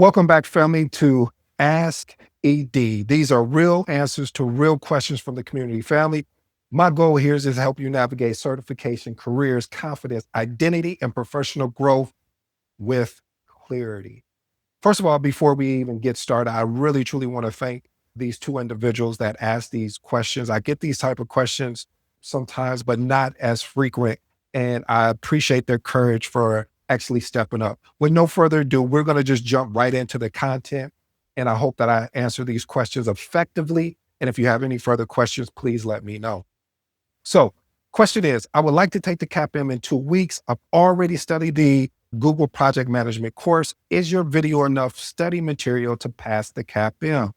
Welcome back, family, to Ask ED. These are real answers to real questions from the community. Family, my goal here is to help you navigate certification, careers, confidence, identity, and professional growth with clarity. First of all, before we even get started, I really, truly want to thank these two individuals that asked these questions. I get these type of questions sometimes, but not as frequent. And I appreciate their courage for actually stepping up. With no further ado, we're going to just jump right into the content. And I hope that I answer these questions effectively. And if you have any further questions, please let me know. So, question is, I would like to take the CAPM in 2 weeks. I've already studied the Google Project Management course. Is your video enough study material to pass the CAPM?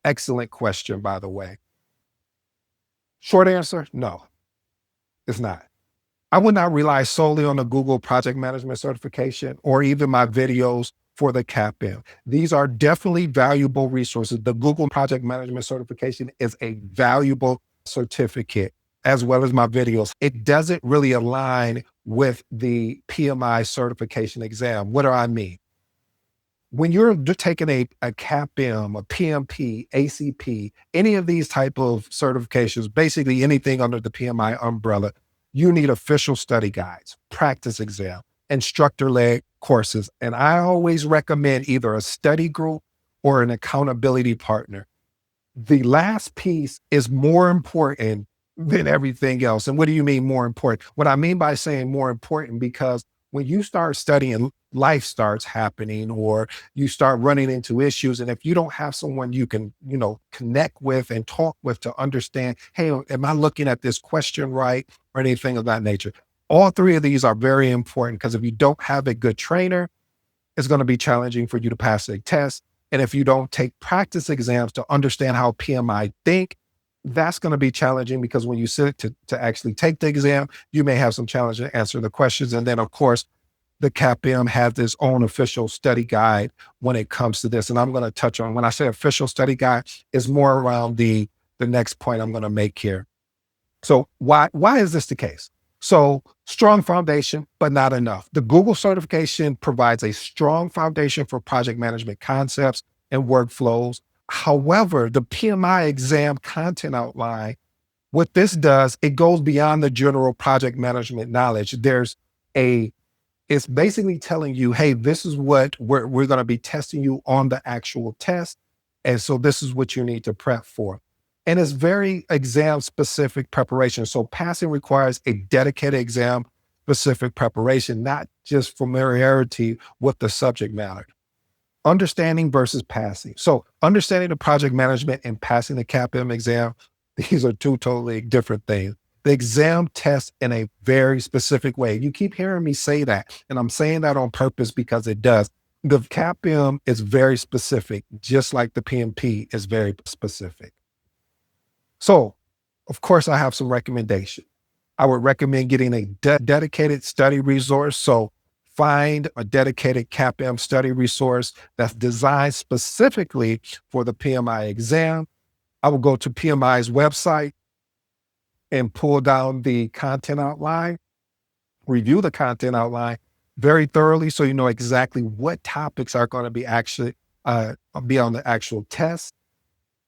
Excellent question, by the way. Short answer, no, it's not. I would not rely solely on the Google Project Management certification or even my videos for the CAPM. These are definitely valuable resources. The Google Project Management certification is a valuable certificate, as well as my videos. It doesn't really align with the PMI certification exam. What do I mean? When you're taking a CAPM, a PMP, ACP, any of these type of certifications, basically anything under the PMI umbrella, you need official study guides, practice exam, instructor-led courses. And I always recommend either a study group or an accountability partner. The last piece is more important than everything else. And what do you mean more important? What I mean by saying more important, because when you start studying, life starts happening, or you start running into issues. And if you don't have someone you can, connect with and talk with to understand, hey, am I looking at this question right, or anything of that nature? All three of these are very important, because if you don't have a good trainer, it's going to be challenging for you to pass a test. And if you don't take practice exams to understand how PMI think, that's going to be challenging, because when you sit to actually take the exam, you may have some challenge in answering the questions. And then, of course, the CAPM has its own official study guide when it comes to this. And I'm going to touch on, when I say official study guide, is more around the next point I'm going to make here. So why is this the case? So strong foundation, but not enough. The Google certification provides a strong foundation for project management concepts and workflows. However, the PMI exam content outline, what this does, it goes beyond the general project management knowledge. It's basically telling you, hey, this is what we're going to be testing you on the actual test. And so this is what you need to prep for. And it's very exam specific preparation. So passing requires a dedicated exam specific preparation, not just familiarity with the subject matter. Understanding versus passing. So understanding the project management and passing the CAPM exam, these are two totally different things. The exam tests in a very specific way. You keep hearing me say that, and I'm saying that on purpose because it does. The CAPM is very specific, just like the PMP is very specific. So, of course, I have some recommendation. I would recommend getting a dedicated study resource. So find a dedicated CAPM study resource that's designed specifically for the PMI exam. I will go to PMI's website and pull down the content outline, review the content outline very thoroughly, so you know exactly what topics are going to be actually be on the actual test.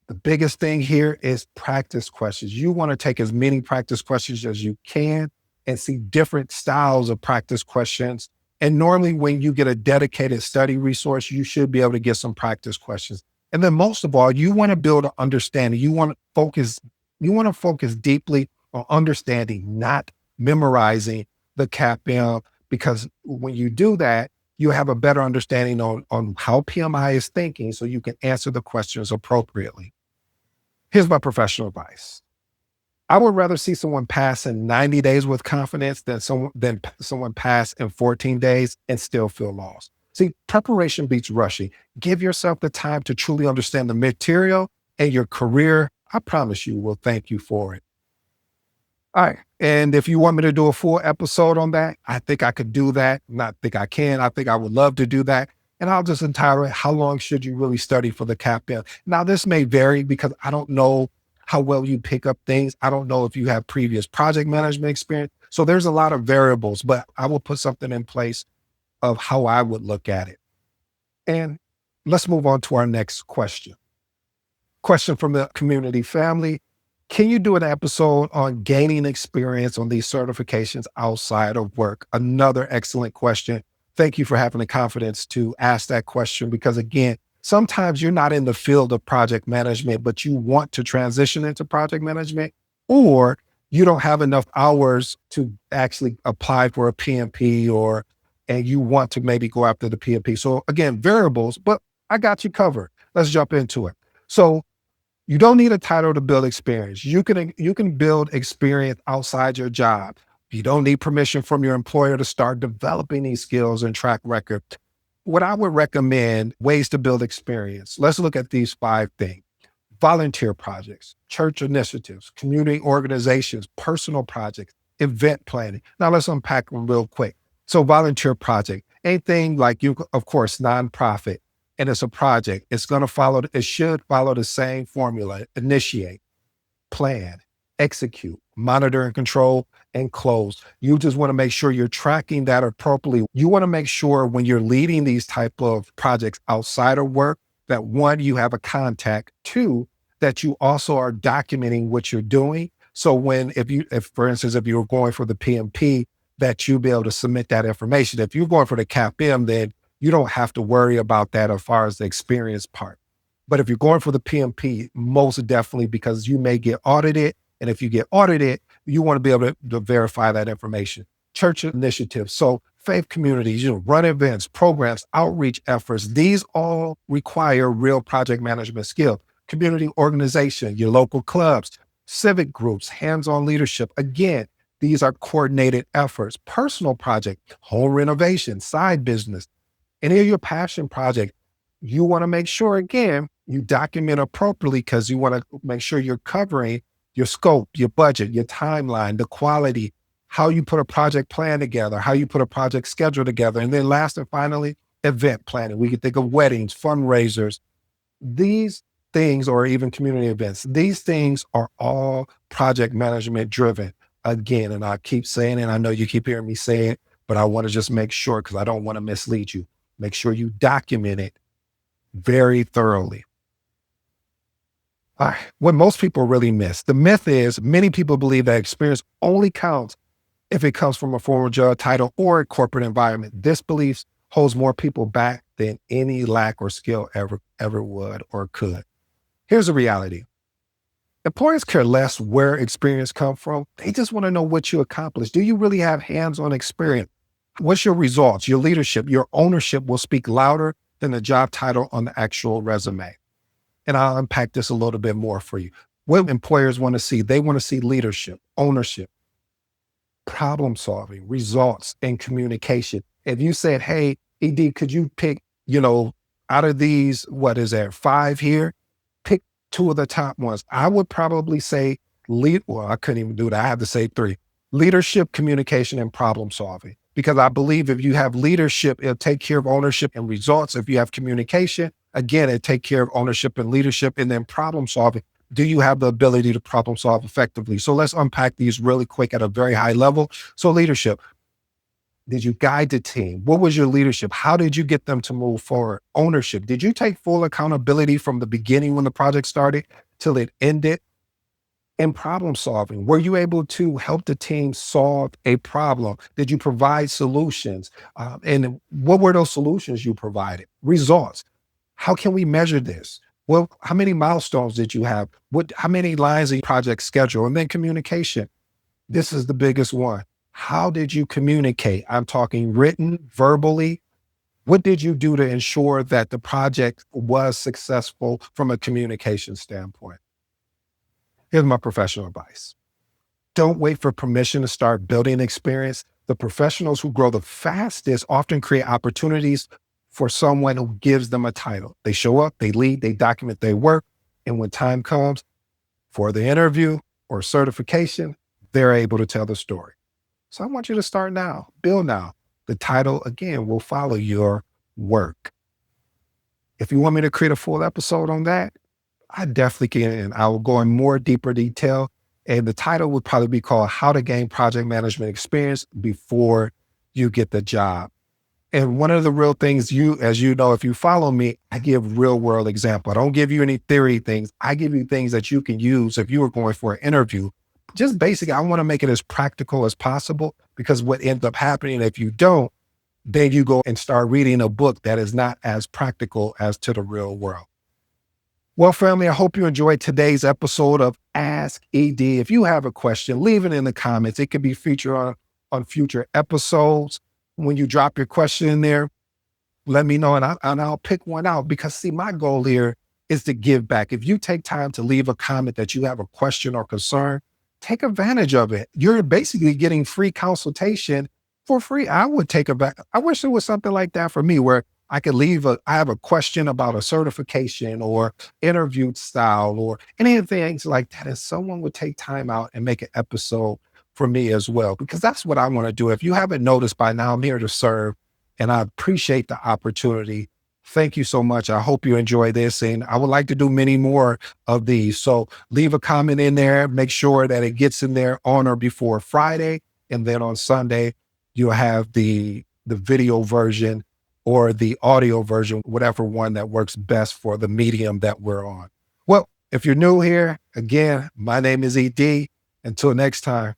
The biggest thing here is practice questions. You want to take as many practice questions as you can and see different styles of practice questions. And normally when you get a dedicated study resource, you should be able to get some practice questions. And then most of all, you want to build an understanding. You want to focus deeply on understanding, not memorizing the CAPM, because when you do that, you have a better understanding on how PMI is thinking, so you can answer the questions appropriately. Here's my professional advice. I would rather see someone pass in 90 days with confidence than someone pass in 14 days and still feel lost. See, preparation beats rushing. Give yourself the time to truly understand the material, and your career, I promise you, will thank you for it. All right. And if you want me to do a full episode on that, I think I could do that. Not think I can. I think I would love to do that. And I'll just entitle it, How Long Should You Really Study for the CAPM? Now, this may vary because I don't know how well you pick up things. I don't know if you have previous project management experience. So there's a lot of variables, but I will put something in place of how I would look at it. And Let's move on to our next question. Question from the community family. Can you do an episode on gaining experience on these certifications outside of work? Another excellent question. Thank you for having the confidence to ask that question because, again, sometimes you're not in the field of project management, but you want to transition into project management, or you don't have enough hours to actually apply for a PMP and you want to maybe go after the PMP. So, again, variables, but I got you covered. Let's jump into it. So, you don't need a title to build experience. You can build experience outside your job. You don't need permission from your employer to start developing these skills and track record. What I would recommend ways to build experience. Let's look at these 5 things. Volunteer projects, church initiatives, community organizations, personal projects, event planning. Now let's unpack them real quick. So volunteer project, anything like you, of course, nonprofit, and it's a project. It should follow the same formula. Initiate, plan, execute, monitor and control, and close. You just want to make sure you're tracking that appropriately. You want to make sure when you're leading these type of projects outside of work, that one, you have a contact, two, that you also are documenting what you're doing. So if for instance, if you're going for the PMP, that you'll be able to submit that information. If you're going for the CAPM, then you don't have to worry about that as far as the experience part. But if you're going for the PMP, most definitely, because you may get audited. And if you get audited, you want to be able to verify that information. Church initiatives. So faith communities, run events, programs, outreach efforts. These all require real project management skill. Community organization, your local clubs, civic groups, hands-on leadership. Again, these are coordinated efforts. Personal project, home renovation, side business, any of your passion project. You want to make sure, again, you document appropriately because you want to make sure you're covering your scope, your budget, your timeline, the quality, how you put a project plan together, how you put a project schedule together. And then last and finally, event planning. We can think of weddings, fundraisers, these things, or even community events. These things are all project management driven. Again, and I keep saying it, I know you keep hearing me say it, but I want to just make sure because I don't want to mislead you. Make sure you document it very thoroughly. All right. What most people really miss. The myth is many people believe that experience only counts if it comes from a formal job title or a corporate environment. This belief holds more people back than any lack or skill ever would or could. Here's the reality. Employers care less where experience comes from. They just want to know what you accomplished. Do you really have hands-on experience? What's your results? Your leadership, your ownership will speak louder than the job title on the actual resume. And I'll unpack this a little bit more for you. What employers want to see, they want to see leadership, ownership, problem solving, results, and communication. If you said, hey, ED, could you pick, out of these, what is there, 5 here? Pick 2 of the top ones. I would probably say I couldn't even do that. I have to say 3. Leadership, communication, and problem solving. Because I believe if you have leadership, it'll take care of ownership and results. If you have communication, again, it'll take care of ownership and leadership. And then problem solving. Do you have the ability to problem solve effectively? So let's unpack these really quick at a very high level. So leadership. Did you guide the team? What was your leadership? How did you get them to move forward? Ownership. Did you take full accountability from the beginning when the project started till it ended? And problem solving. Were you able to help the team solve a problem? Did you provide solutions? And what were those solutions you provided? Results. How can we measure this? Well, how many milestones did you have? How many lines of your project schedule? And then communication. This is the biggest one. How did you communicate? I'm talking written, verbally. What did you do to ensure that the project was successful from a communication standpoint? Here's my professional advice. Don't wait for permission to start building experience. The professionals who grow the fastest often create opportunities for someone who gives them a title. They show up, they lead, they document their work. And when time comes for the interview or certification, they're able to tell the story. So I want you to start now, build now. The title, again, will follow your work. If you want me to create a full episode on that, I definitely can. And I will go in more deeper detail. And the title would probably be called How to Gain Project Management Experience Before You Get the Job. And one of the real things as you know, if you follow me, I give real world example. I don't give you any theory things. I give you things that you can use if you were going for an interview. Just basically, I want to make it as practical as possible because what ends up happening if you don't, then you go and start reading a book that is not as practical as to the real world. Well, family, I hope you enjoyed today's episode of Ask ED. If you have a question, leave it in the comments. It can be featured on future episodes. When you drop your question in there, let me know and I'll pick one out because see, my goal here is to give back. If you take time to leave a comment that you have a question or concern, take advantage of it. You're basically getting free consultation for free. I would take a back. I wish there was something like that for me where I could I have a question about a certification or interview style or anything like that. And someone would take time out and make an episode for me as well, because that's what I want to do. If you haven't noticed by now, I'm here to serve and I appreciate the opportunity. Thank you so much. I hope you enjoy this. And I would like to do many more of these. So leave a comment in there. Make sure that it gets in there on or before Friday. And then on Sunday, you'll have the video version or the audio version, whatever one that works best for the medium that we're on. Well, if you're new here, again, my name is ED. Until next time.